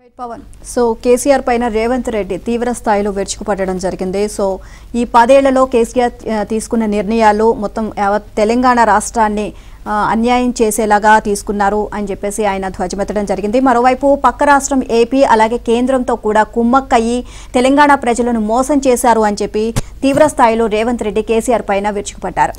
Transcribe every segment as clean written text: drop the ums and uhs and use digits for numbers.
Pawan so KCR పైన రేవంత్ రెడ్డి తీవ్ర స్థాయిలో విరుచుకుపడడం జరిగింది. సో ఈ 10 ఏళ్లలో కేసీఆర్ తీసుకున్న నిర్ణయాలు మొత్తం తెలంగాణ రాష్ట్రాన్ని అన్యాయం చేసేలాగా తీసుకున్నారు అని చెప్పేసి ఆయన ధ్వజమెత్తడం జరిగింది. మరోవైపు పక్క రాష్ట్రం ఏపీ అలాగే కేంద్రంతో కూడా కుమ్మక్కయ్యి తెలంగాణ ప్రజలను మోసం చేశారు అని చెప్పి తీవ్ర స్థాయిలో రేవంత్ రెడ్డి కేసీఆర్ పైన విరుచుకుపడ్డారు.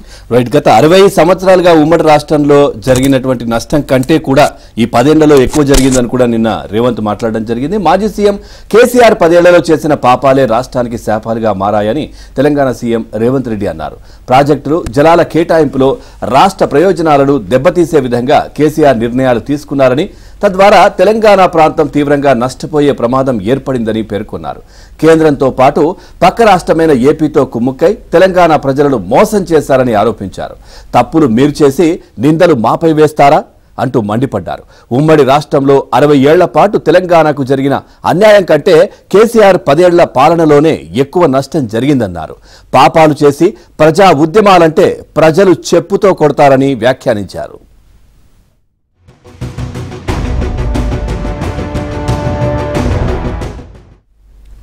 గత 60 సంవత్సరాలుగా ఉమ్మడి రాష్ట్రంలో జరిగినటువంటి నష్టం కంటే కూడా ఈ 10 ఏళ్లలో ఎక్కువ జరిగిందని కూడా నిన్న రేవంత్ మాట్లాడడం జరిగింది. మాజీ సీఎం కేసీఆర్ 10 ఏళ్లలో చేసిన పాపాలే రాష్ట్రానికి శాపాలుగా మారాయని తెలంగాణ సీఎం రేవంత్ రెడ్డి అన్నారు. ప్రాజెక్టులు జలాల కేటాయింపులో రాష్ట్ర ప్రయోజనాలను దెబ్బతీసే విధంగా కేసీఆర్ నిర్ణయాలు తీసుకున్నారని, తద్వారా తెలంగాణ ప్రాంతం తీవ్రంగా నష్టపోయే ప్రమాదం ఏర్పడిందని పేర్కొన్నారు. కేంద్రంతో పాటు పక్క రాష్ట్రమైన ఏపీతో కుమ్ముక్కై తెలంగాణ ప్రజలను మోసం చేశారని ఆరోపించారు. తప్పులు మీరు చేసి నిందలు మాపై వేస్తారా అంటూ మండిపడ్డారు. ఉమ్మడి రాష్ట్రంలో 60 ఏళ్ల పాటు తెలంగాణకు జరిగిన అన్యాయం కంటే కేసీఆర్ 10 ఏళ్ల పాలనలోనే ఎక్కువ నష్టం జరిగిందన్నారు. పాపాలు చేసి ప్రజా ఉద్యమాలంటే ప్రజలు చెప్పుతో కొడతారని వ్యాఖ్యానించారు.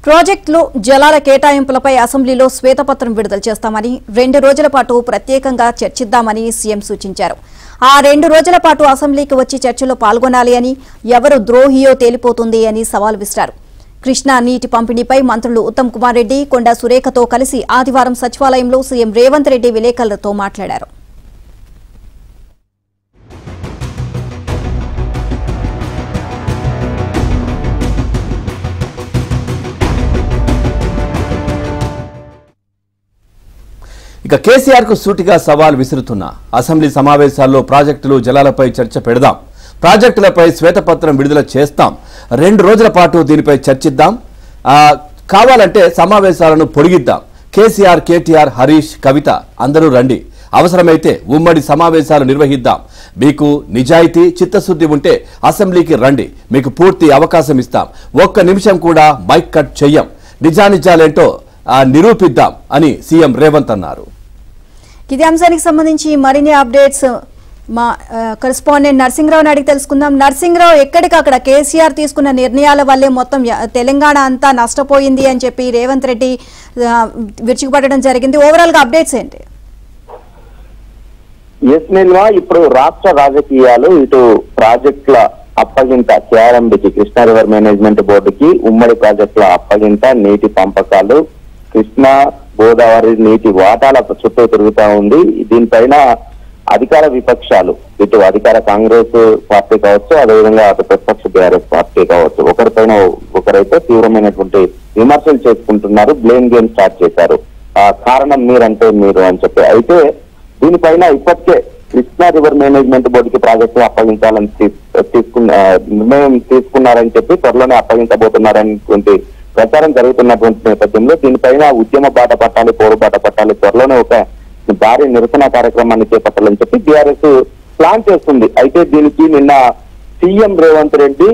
ప్రాజెక్టులు జలాల కేటాయింపులపై అసెంబ్లీలో శ్వేతపత్రం విడుదల చేస్తామని, 2 రోజుల పాటు ప్రత్యేకంగా చర్చిద్దామని సీఎం సూచించారు. ఆ 2 రోజుల పాటు అసెంబ్లీకి వచ్చి చర్చలో పాల్గొనాలి అని, ఎవరు ద్రోహియో తేలిపోతుంది అని సవాల్ విసిరారు. కృష్ణా నీటి పంపిణీపై మంత్రులు ఉత్తమ్ కుమార్ రెడ్డి, కొండా సురేఖతో కలిసి ఆదివారం సచివాలయంలో సీఎం రేవంత్ రెడ్డి విలేకరులతో మాట్లాడారు. ఇక కేసీఆర్ కు సూటిగా సవాల్ విసురుతున్న అసెంబ్లీ సమావేశాల్లో ప్రాజెక్టులు జలాలపై చర్చ పెడదాం, ప్రాజెక్టులపై శ్వేతపత్రం విడుదల చేస్తాం, 2 రోజుల పాటు దీనిపై చర్చిద్దాం, కావాలంటే సమావేశాలను పొడిగిద్దాం, కేసీఆర్, కేటీఆర్, హరీష్, కవిత అందరూ రండి, అవసరమైతే ఉమ్మడి సమావేశాలు నిర్వహిద్దాం, మీకు నిజాయితీ చిత్తశుద్ధి ఉంటే అసెంబ్లీకి రండి, మీకు పూర్తి అవకాశం ఇస్తాం, 1 నిమిషం కూడా మైక్ కట్ చెయ్యం, నిజానిజాలేంటో నిరూపిద్దాం అని సీఎం రేవంత్ అన్నారు. ఇదే అంశానికి సంబంధించి మరిన్ని అప్డేట్స్ మా కరెస్పాండెంట్ నర్సింగ్రావుని అడిగి తెలుసుకుందాం. నర్సింగ్రావు, ఎక్కడికక్కడ కేసీఆర్ తీసుకున్న నిర్ణయాల వల్లే మొత్తం తెలంగాణ అంతా నష్టపోయింది అని చెప్పి రేవంత్ రెడ్డి విరుచుకుపడడం జరిగింది. ఓవరాల్ గా అప్డేట్స్ ఏంటి? ఇప్పుడు రాష్ట్ర రాజకీయాలు ఇటు ప్రాజెక్టుల అప్పగింత కేఆర్ఎంబీకి, కృష్ణా రివర్ మేనేజ్మెంట్ బోర్డుకి ఉమ్మడి ప్రాజెక్టుల అప్పగింత, నీటి పంపకాలు, కృష్ణా గోదావరి నీటి వాటాల చుట్టూ తిరుగుతా ఉంది. దీనిపైన అధికార విపక్షాలు, ఇటు అధికార కాంగ్రెస్ పార్టీ కావచ్చు, అదేవిధంగా అటు ప్రతిపక్ష బీఆర్ఎస్ పార్టీ కావచ్చు, ఒకరిపైన ఒకరైతే తీవ్రమైనటువంటి విమర్శలు చేసుకుంటున్నారు, బ్లేమ్ గేమ్ స్టార్ట్ చేశారు. కారణం మీరంటే మీరు అని చెప్పి. అయితే దీనిపైన ఇప్పటికే కృష్ణా రివర్ మేనేజ్మెంట్ బోర్డుకి ప్రాజెక్టు అప్పగించాలని నిర్ణయం తీసుకున్నారని చెప్పి త్వరలోనే అప్పగించబోతున్నారనేటువంటి ప్రచారం జరుగుతున్నటువంటి నేపథ్యంలో దీనిపైన ఉద్యమ బాట పట్టాలి, పోరు బాట పట్టాలి, త్వరలోనే ఒక భారీ నిరసన కార్యక్రమాన్ని చేపట్టాలని చెప్పి బీఆర్ఎస్ ప్లాన్ చేస్తుంది. అయితే దీనికి నిన్న సీఎం రేవంత్ రెడ్డి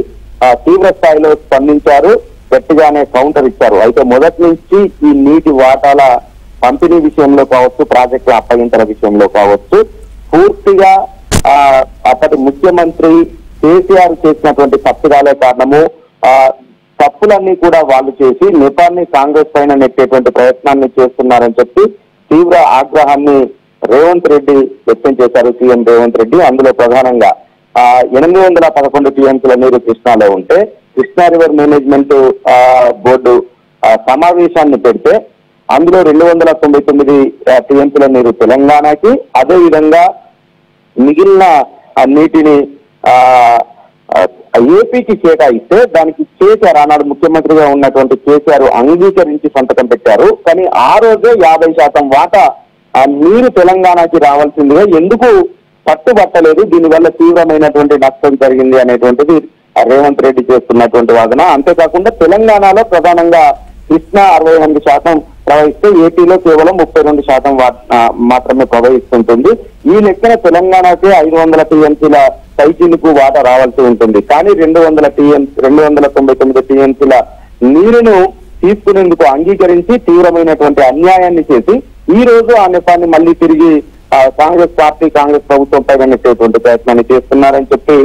తీవ్ర స్థాయిలో స్పందించారు, గట్టిగానే కౌంటర్ ఇచ్చారు. అయితే మొదటి నుంచి ఈ నీటి వాటాల పంపిణీ విషయంలో కావచ్చు, ప్రాజెక్టుల అప్పగింతల విషయంలో కావచ్చు, పూర్తిగా అప్పటి ముఖ్యమంత్రి కేసీఆర్ చేసినటువంటి తప్పిదాలే కారణము. తప్పులన్నీ కూడా వాళ్ళు చేసి నెపాన్ని కాంగ్రెస్ పైన నెట్టేటువంటి ప్రయత్నాన్ని చేస్తున్నారని చెప్పి తీవ్ర ఆగ్రహాన్ని రేవంత్ రెడ్డి వ్యక్తం చేశారు సీఎం రేవంత్ రెడ్డి. అందులో ప్రధానంగా 811 టీఎంసీల నీరు కృష్ణాలో ఉంటే కృష్ణా రివర్ మేనేజ్మెంట్ బోర్డు సమావేశాన్ని పెడితే అందులో 299 టీఎంసీల నీరు తెలంగాణకి, అదే విధంగా మిగిలిన నీటిని ఏపీకి కేటాయిస్తే దానికి కేసీఆర్, ఆనాడు ముఖ్యమంత్రిగా ఉన్నటువంటి కేసీఆర్ అంగీకరించి సంతకం పెట్టారు. కానీ ఆ రోజే 50% వాటా నీరు తెలంగాణకి రావాల్సిందిగా ఎందుకు పట్టుబట్టలేదు? దీనివల్ల తీవ్రమైనటువంటి నష్టం జరిగింది అనేటువంటిది రేవంత్ రెడ్డి చేస్తున్నటువంటి వాదన. అంతేకాకుండా తెలంగాణలో ప్రధానంగా కృష్ణా 68% ప్రవహిస్తే ఏపీలో కేవలం 32% మాత్రమే ప్రవహిస్తుంటుంది. ఈ లెక్కన తెలంగాణకే 500 టీఎంసీల పైచిలకు వాటా రావాల్సి ఉంటుంది. కానీ 299 టీఎంసీల నీరును తీసుకునేందుకు అంగీకరించి తీవ్రమైనటువంటి అన్యాయాన్ని చేసి ఈ రోజు ఆ నెపాన్ని మళ్ళీ తిరిగి కాంగ్రెస్ పార్టీ, కాంగ్రెస్ ప్రభుత్వం పైన నెట్టేటువంటి ప్రయత్నాన్ని చేస్తున్నారని చెప్పి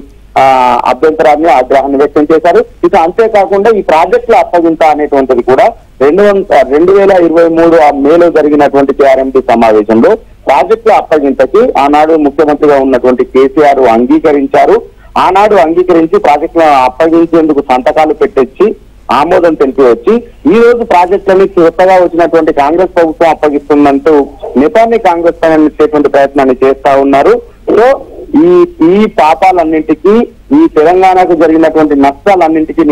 అభ్యంతరాన్ని ఆగ్రహాన్ని వ్యక్తం చేశారు. ఇక అంతేకాకుండా ఈ ప్రాజెక్టుల అప్పగింత అనేటువంటిది కూడా 2023 మేలో జరిగినటువంటి కేఆర్ఎంపీ సమావేశంలో ప్రాజెక్టుల అప్పగింతకి ఆనాడు ముఖ్యమంత్రిగా ఉన్నటువంటి కేసీఆర్ అంగీకరించారు. ఆనాడు అంగీకరించి ప్రాజెక్టులను అప్పగించేందుకు సంతకాలు పెట్టించి ఆమోదం తెలిపి వచ్చి ఈ రోజు ప్రాజెక్టులని కొత్తగా వచ్చినటువంటి కాంగ్రెస్ ప్రభుత్వం అప్పగిస్తుందంటూ నెపాన్ని కాంగ్రెస్ పైన ఇచ్చేటువంటి ప్రయత్నాన్ని చేస్తా ఉన్నారు. సో ఈ పాపాలన్నింటికీ ఈ తెలంగాణకు జరిగినటువంటి నష్టాలన్నింటికీ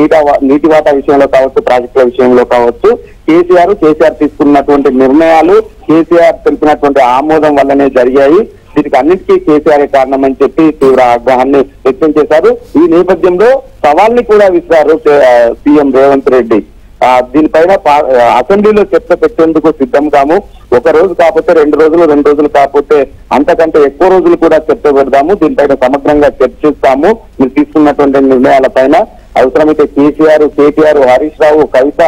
నీటి వాటా విషయంలో కావచ్చు, ప్రాజెక్టుల విషయంలో కావచ్చు, కేసీఆర్ తీసుకున్నటువంటి నిర్ణయాలు, కేసీఆర్ తెలిపినటువంటి ఆమోదం వల్లనే జరిగాయి. దీనికి అన్నిటికీ కేసీఆర్ కారణమని చెప్పి తీవ్ర ఆగ్రహాన్ని వ్యక్తం చేశారు. ఈ నేపథ్యంలో సవాల్ని కూడా విసిరారు సీఎం రేవంత్ రెడ్డి. దీనిపైన అసెంబ్లీలో చర్చ పెట్టేందుకు సిద్ధం కాము. ఒక రోజు కాకపోతే 2 రోజులు కాకపోతే అంతకంటే ఎక్కువ రోజులు కూడా చర్చ పెడదాము. దీనిపైన సమగ్రంగా చర్చిస్తాము. మీరు తీసుకున్నటువంటి నిర్ణయాలపైన అవసరమైతే కేటీఆర్, హరీష్ రావు, కవిత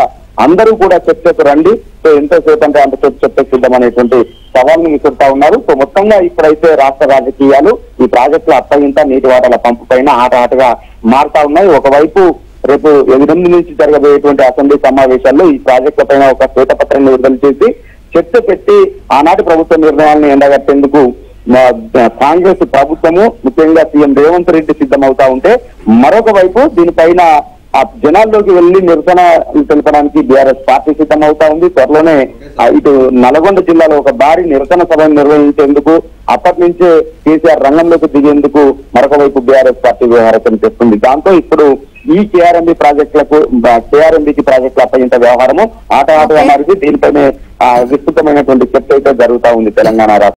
అందరూ కూడా చర్చకు రండి. సో ఎంతసేపు అంటే అంతసేపు చర్చకు సిద్ధం అనేటువంటి సవాల్ని విసురుతా ఉన్నారు. సో మొత్తంగా ఇప్పుడైతే రాష్ట్ర రాజకీయాలు ఈ ప్రాజెక్టుల అప్పగింత, నీటి వాటాల పంపు పైన ఆటగా మారుతా ఉన్నాయి. ఒకవైపు రేపు 8 నుంచి జరగబోయేటువంటి అసెంబ్లీ సమావేశాల్లో ఈ ప్రాజెక్టుల పైన ఒక శ్వేతపత్రాన్ని విడుదల చేసి చర్చ పెట్టి ఆనాటి ప్రభుత్వ నిర్ణయాలను ఎండగట్టేందుకు కాంగ్రెస్ ప్రభుత్వము, ముఖ్యంగా సీఎం రేవంత్ రెడ్డి సిద్ధమవుతా ఉంటే, మరొక వైపు దీనిపైన జనాల్లోకి వెళ్లి నిరసన తెలపడానికి బీఆర్ఎస్ పార్టీ సిద్ధమవుతా ఉంది. త్వరలోనే ఇటు నల్గొండ జిల్లాలో ఒక భారీ నిరసన సభను నిర్వహించేందుకు, అప్పటి నుంచే కేసీఆర్ రంగంలోకి దిగేందుకు మరొక వైపు బీఆర్ఎస్ పార్టీ వ్యవహారం చేస్తుంది. దాంతో ఇప్పుడు ఈ కేఆర్ఎంబీ ప్రాజెక్టుల అప్పగింత వ్యవహారము ఆటగా మారింది. దీనిపైనే విస్తృతమైనటువంటి చర్చ అయితే జరుగుతా ఉంది తెలంగాణ రాష్ట్రం.